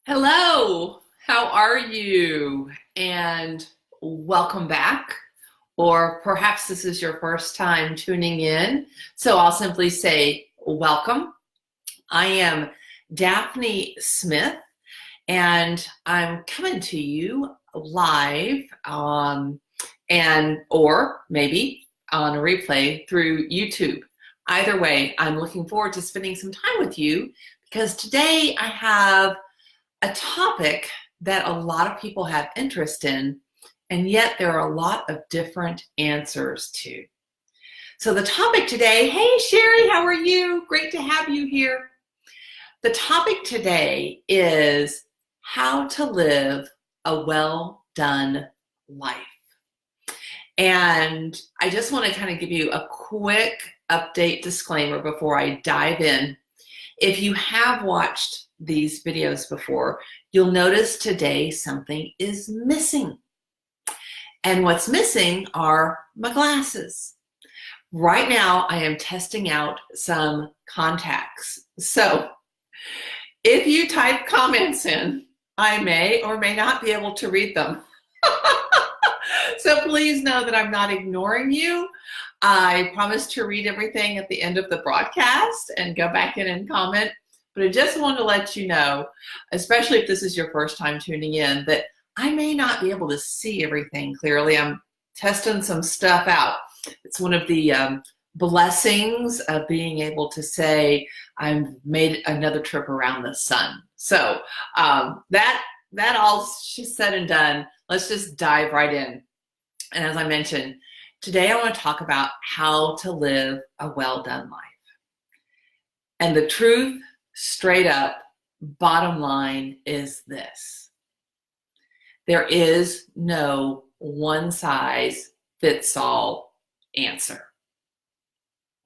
Hello, how are you? And welcome back. Or perhaps this is your first time tuning in. So I'll simply say welcome. I am Daphne Smith, and I'm coming to you live and or maybe on a replay through YouTube. Either way, I'm looking forward to spending some time with you because today I have a topic that a lot of people have interest in, and yet there are a lot of different answers to. So the topic today, hey Sherry, how are you? Great to have you here. The topic today is how to live a well-done life. And I just want to kind of give you a quick update disclaimer before I dive in. If you have watched these videos before, you'll notice today something is missing. And what's missing are my glasses. Right now, I am testing out some contacts. So if you type comments in, I may or may not be able to read them. So please know that I'm not ignoring you. I promise to read everything at the end of the broadcast and go back in and comment. But I just wanted to let you know, especially if this is your first time tuning in, that I may not be able to see everything clearly. I'm testing some stuff out. It's one of the blessings of being able to say I've made another trip around the sun. So that all said and done, let's just dive right in. And as I mentioned, today I want to talk about how to live a well-done life. And the truth, straight up, bottom line is this. There is no one-size-fits-all answer.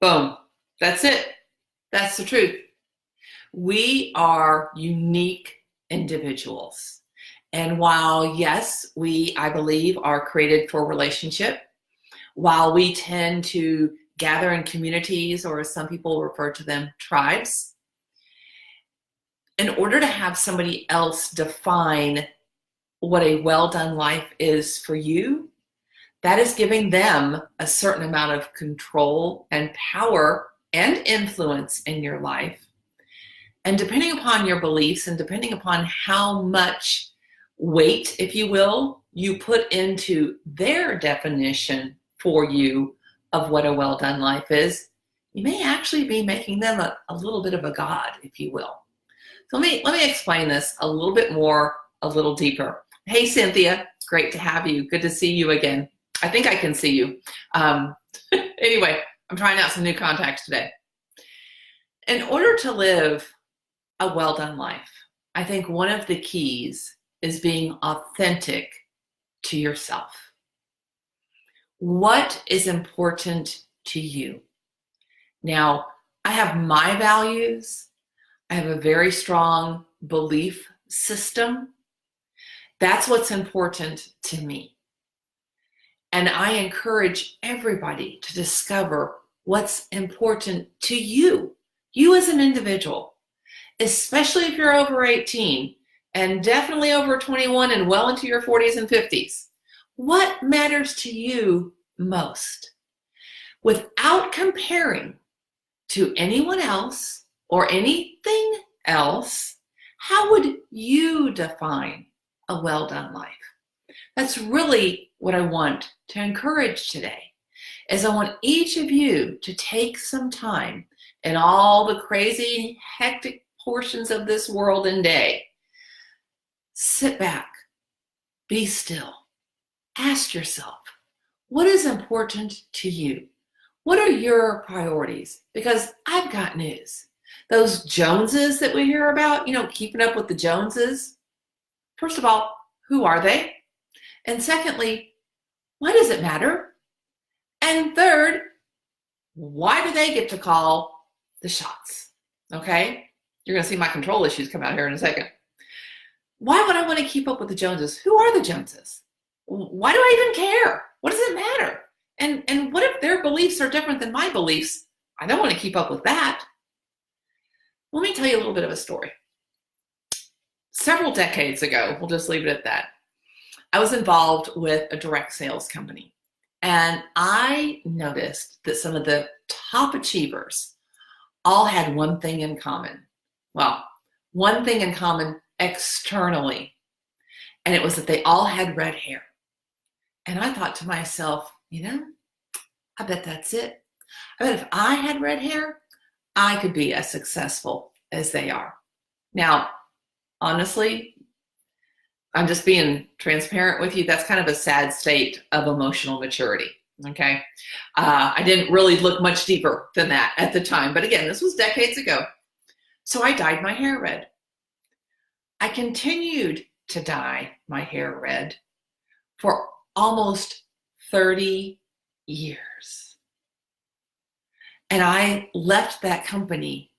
Boom. That's it. That's the truth. We are unique individuals. And while, yes, I believe, are created for relationship, while we tend to gather in communities, or as some people refer to them, tribes, in order to have somebody else define what a well-done life is for you, that is giving them a certain amount of control and power and influence in your life. And depending upon your beliefs and depending upon how much weight, if you will, you put into their definition for you of what a well-done life is, you may actually be making them a little bit of a god, if you will. So let me explain this a little bit more, a little deeper. Hey, Cynthia, great to have you. Good to see you again. I think I can see you. Anyway, I'm trying out some new contacts today. In order to live a well-done life, I think one of the keys is being authentic to yourself. What is important to you? Now, I have my values. I have a very strong belief system. That's what's important to me. And I encourage everybody to discover what's important to you as an individual, especially if you're over 18 and definitely over 21 and well into your 40s and 50s. What matters to you most? Without comparing to anyone else or anything else, how would you define a well-done life? That's really what I want to encourage today, is I want each of you to take some time in all the crazy, hectic portions of this world and day. Sit back, be still, ask yourself, what is important to you? What are your priorities? Because I've got news. Those Joneses that we hear about, keeping up with the Joneses, first of all, who are they? And secondly, why does it matter? And third, why do they get to call the shots? Okay? You're going to see my control issues come out here in a second. Why would I want to keep up with the Joneses? Who are the Joneses? Why do I even care? What does it matter? And what if their beliefs are different than my beliefs? I don't want to keep up with that. Let me tell you a little bit of a story. several decades ago, we'll just leave it at that, I was involved with a direct sales company. And I noticed that some of the top achievers all had one thing in common. Well, one thing in common externally, and it was that they all had red hair. And I thought to myself, I bet that's it. I bet if I had red hair, I could be as successful as they are. Now, honestly, I'm just being transparent with you. That's kind of a sad state of emotional maturity. Okay. I didn't really look much deeper than that at the time. But again, this was decades ago. So I dyed my hair red. I continued to dye my hair red for almost 30 years. And I left that company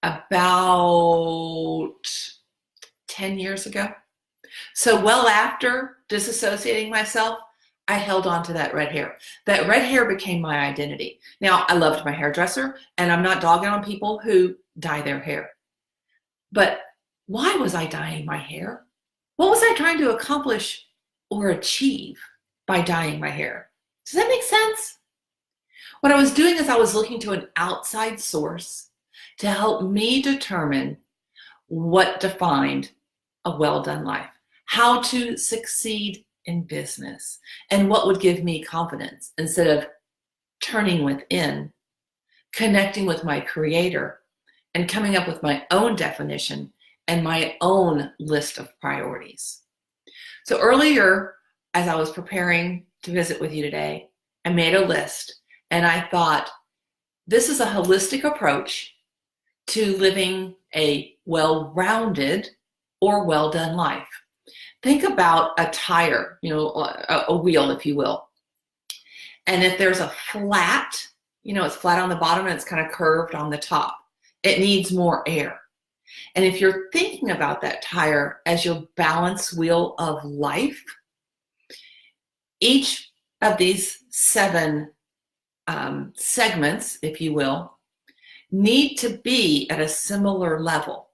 about 10 years ago. So well after disassociating myself, I held on to that red hair. That red hair became my identity. Now, I loved my hairdresser, and I'm not dogging on people who dye their hair. But why was I dyeing my hair? What was I trying to accomplish or achieve by dyeing my hair? Does that make sense? What I was doing is I was looking to an outside source to help me determine what defined a well-done life, how to succeed in business, and what would give me confidence instead of turning within, connecting with my creator, and coming up with my own definition and my own list of priorities. So earlier, as I was preparing to visit with you today, I made a list, and I thought, this is a holistic approach to living a well-rounded or well-done life. Think about a tire, a wheel, if you will. And if there's a flat, it's flat on the bottom and it's kind of curved on the top, it needs more air. And if you're thinking about that tire as your balance wheel of life, each of these 7 segments, if you will, need to be at a similar level.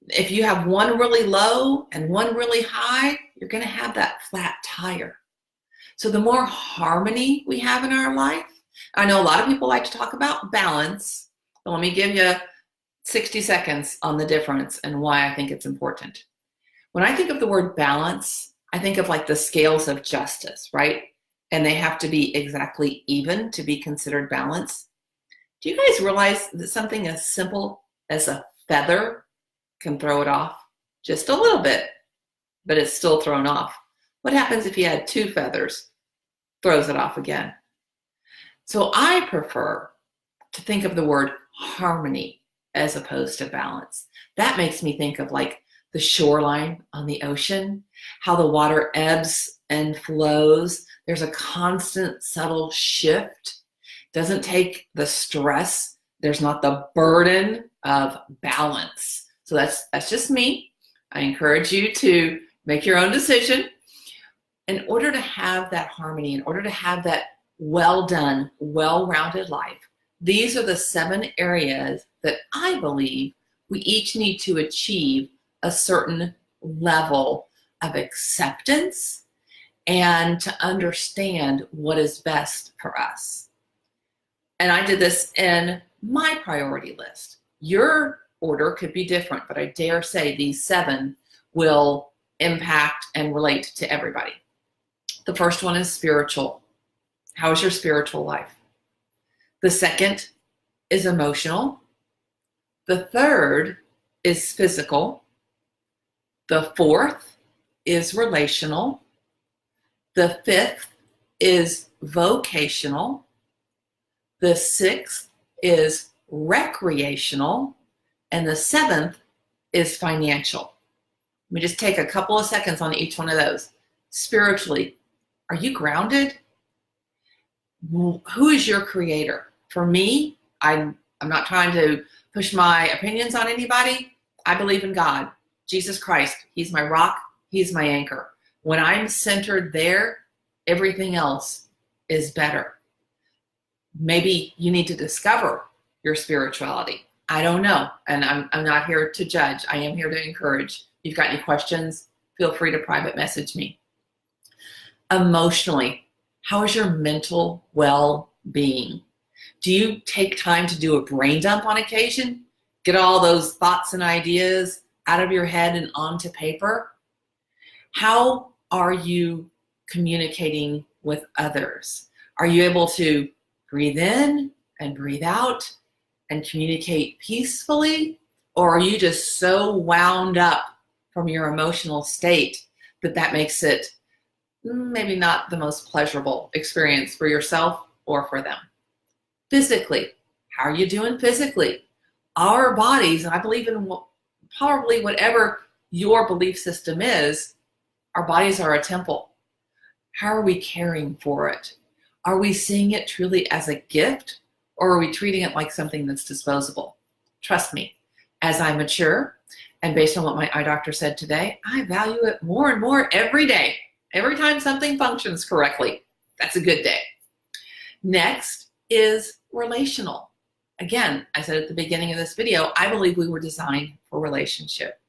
If you have one really low and one really high, you're going to have that flat tire. So the more harmony we have in our life, I know a lot of people like to talk about balance, but let me give you 60 seconds on the difference and why I think it's important. When I think of the word balance, I think of like the scales of justice, right? And they have to be exactly even to be considered balance. Do you guys realize that something as simple as a feather can throw it off just a little bit, but it's still thrown off? What happens if you had 2 feathers? Throws it off again. So I prefer to think of the word harmony as opposed to balance. That makes me think of like the shoreline on the ocean, how the water ebbs and flows. There's a constant subtle shift. Doesn't take the stress. There's not the burden of balance. So that's just me. I encourage you to make your own decision. In order to have that harmony, in order to have that well-done, well-rounded life, these are the 7 areas that I believe we each need to achieve a certain level of acceptance and to understand what is best for us. And I did this in my priority list. Your order could be different, but I dare say these 7 will impact and relate to everybody. The first one is spiritual. How is your spiritual life? The second is emotional. The third is physical. The fourth is relational. The fifth is vocational. The sixth is recreational. And the 7th is financial. Let me just take a couple of seconds on each one of those. Spiritually, are you grounded? Who is your creator? For me, I'm not trying to push my opinions on anybody. I believe in God, Jesus Christ. He's my rock. He's my anchor. When I'm centered there, everything else is better. Maybe you need to discover your spirituality. I don't know. And I'm not here to judge. I am here to encourage. If you've got any questions, feel free to private message me. Emotionally, how is your mental well-being? Do you take time to do a brain dump on occasion? Get all those thoughts and ideas out of your head and onto paper? How are you communicating with others? Are you able to breathe in and breathe out and communicate peacefully? Or are you just so wound up from your emotional state that makes it maybe not the most pleasurable experience for yourself or for them? Physically, how are you doing physically? Our bodies, and I believe in probably whatever your belief system is, our bodies are a temple. How are we caring for it? Are we seeing it truly as a gift, or are we treating it like something that's disposable? Trust me, as I mature, and based on what my eye doctor said today, I value it more and more every day. Every time something functions correctly, that's a good day. Next is relational. Again, I said at the beginning of this video, I believe we were designed for relationship.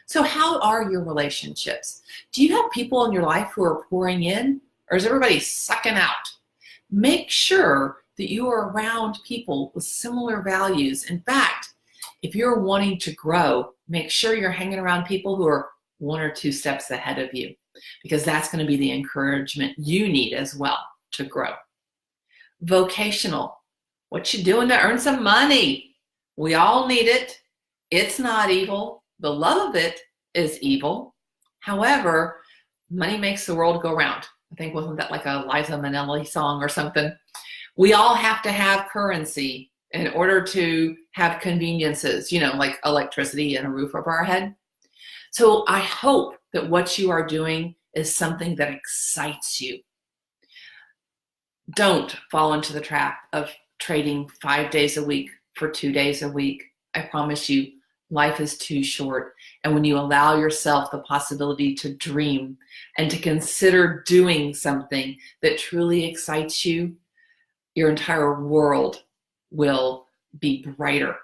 So how are your relationships? Do you have people in your life who are pouring in, or is everybody sucking out? Make sure that you are around people with similar values. In fact, if you're wanting to grow, make sure you're hanging around people who are 1 or 2 steps ahead of you, because that's going to be the encouragement you need as well to grow. Vocational. What you doing to earn some money? We all need it. It's not evil. The love of it is evil. However, money makes the world go round. I think, wasn't that like a Liza Minnelli song or something? We all have to have currency in order to have conveniences, like electricity and a roof over our head. So I hope that what you are doing is something that excites you. Don't fall into the trap of trading 5 days a week for 2 days a week. I promise you, life is too short. And when you allow yourself the possibility to dream and to consider doing something that truly excites you, your entire world will be brighter.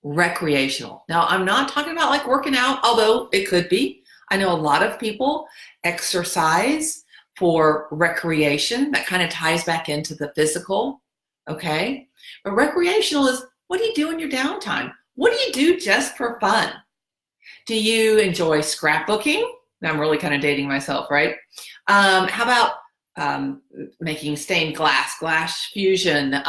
Recreational. Now, I'm not talking about like working out, although it could be. I know a lot of people exercise for recreation. That kind of ties back into the physical, okay? But recreational is, what do you do in your downtime? What do you do just for fun? Do you enjoy scrapbooking? I'm really kind of dating myself, right? How about making stained glass fusion,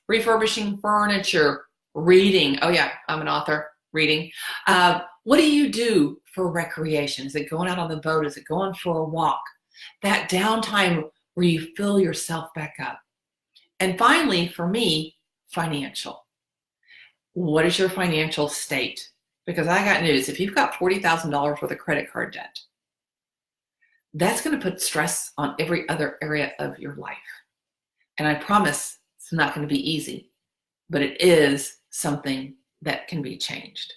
refurbishing furniture, reading? Oh yeah, I'm an author, reading. What do you do for recreation? Is it going out on the boat? Is it going for a walk? That downtime where you fill yourself back up. And finally, for me, financial. What is your financial state? Because I got news. If you've got $40,000 worth of credit card debt, that's going to put stress on every other area of your life. And I promise it's not going to be easy, but it is something that can be changed.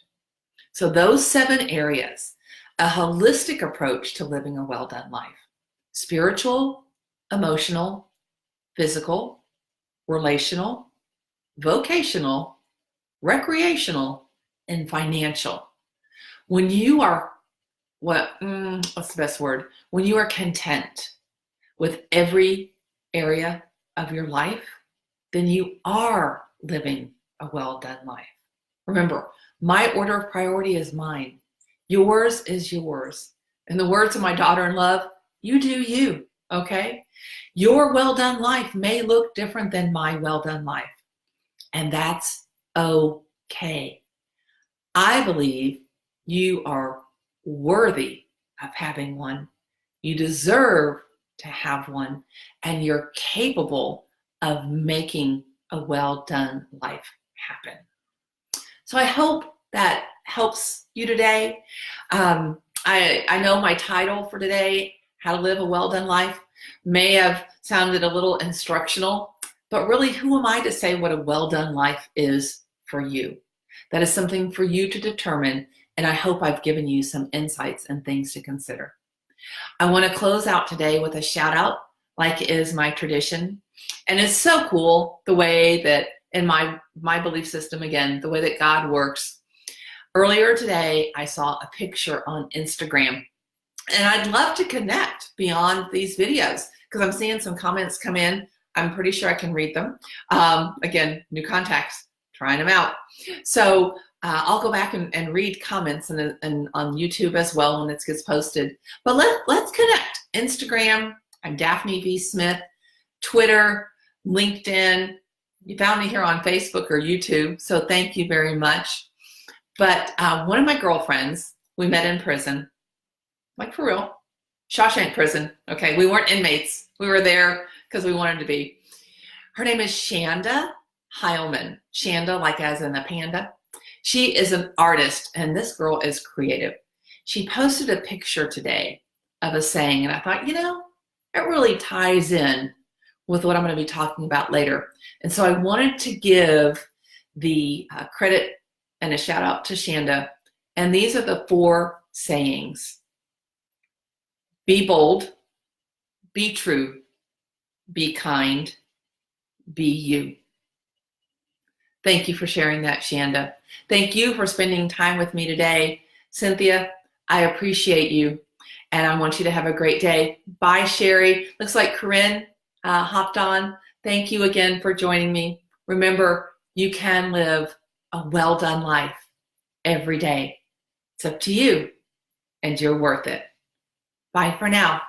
So those 7 areas, a holistic approach to living a well-done life: spiritual, emotional, physical, relational, vocational, recreational, and financial. When you are, what's the best word? When you are content with every area of your life, then you are living a well-done life. Remember, my order of priority is mine. Yours is yours. In the words of my daughter-in-law, you do you, okay? Your well-done life may look different than my well-done life, and that's okay. I believe you are worthy of having one. You deserve to have one, and you're capable of making a well-done life happen. So I hope that helps you today. I know my title for today, How to Live a Well-Done Life, may have sounded a little instructional, but really, who am I to say what a well-done life is for you? That is something for you to determine, and I hope I've given you some insights and things to consider. I want to close out today with a shout out, like is my tradition. And it's so cool the way that in my belief system, again, the way that God works. Earlier today, I saw a picture on Instagram, and I'd love to connect beyond these videos because I'm seeing some comments come in. I'm pretty sure I can read them. Again, new contacts, trying them out. So I'll go back and read comments and on YouTube as well when it gets posted. But let's connect. Instagram, I'm Daphne V. Smith. Twitter, LinkedIn. You found me here on Facebook or YouTube, so thank you very much. But one of my girlfriends, we met in prison, like for real, Shawshank prison. Okay, we weren't inmates. We were there because we wanted to be. Her name is Shanda Heilman. Shanda, like as in a panda. She is an artist, and this girl is creative. She posted a picture today of a saying, and I thought, it really ties in with what I'm going to be talking about later. And so I wanted to give the credit and a shout out to Shanda. And these are the 4 sayings. Be bold, be true, be kind, be you. Thank you for sharing that, Shanda. Thank you for spending time with me today. Cynthia, I appreciate you, and I want you to have a great day. Bye, Sherry. Looks like Corinne hopped on. Thank you again for joining me. Remember, you can live a well-done life every day. It's up to you, and you're worth it. Bye for now.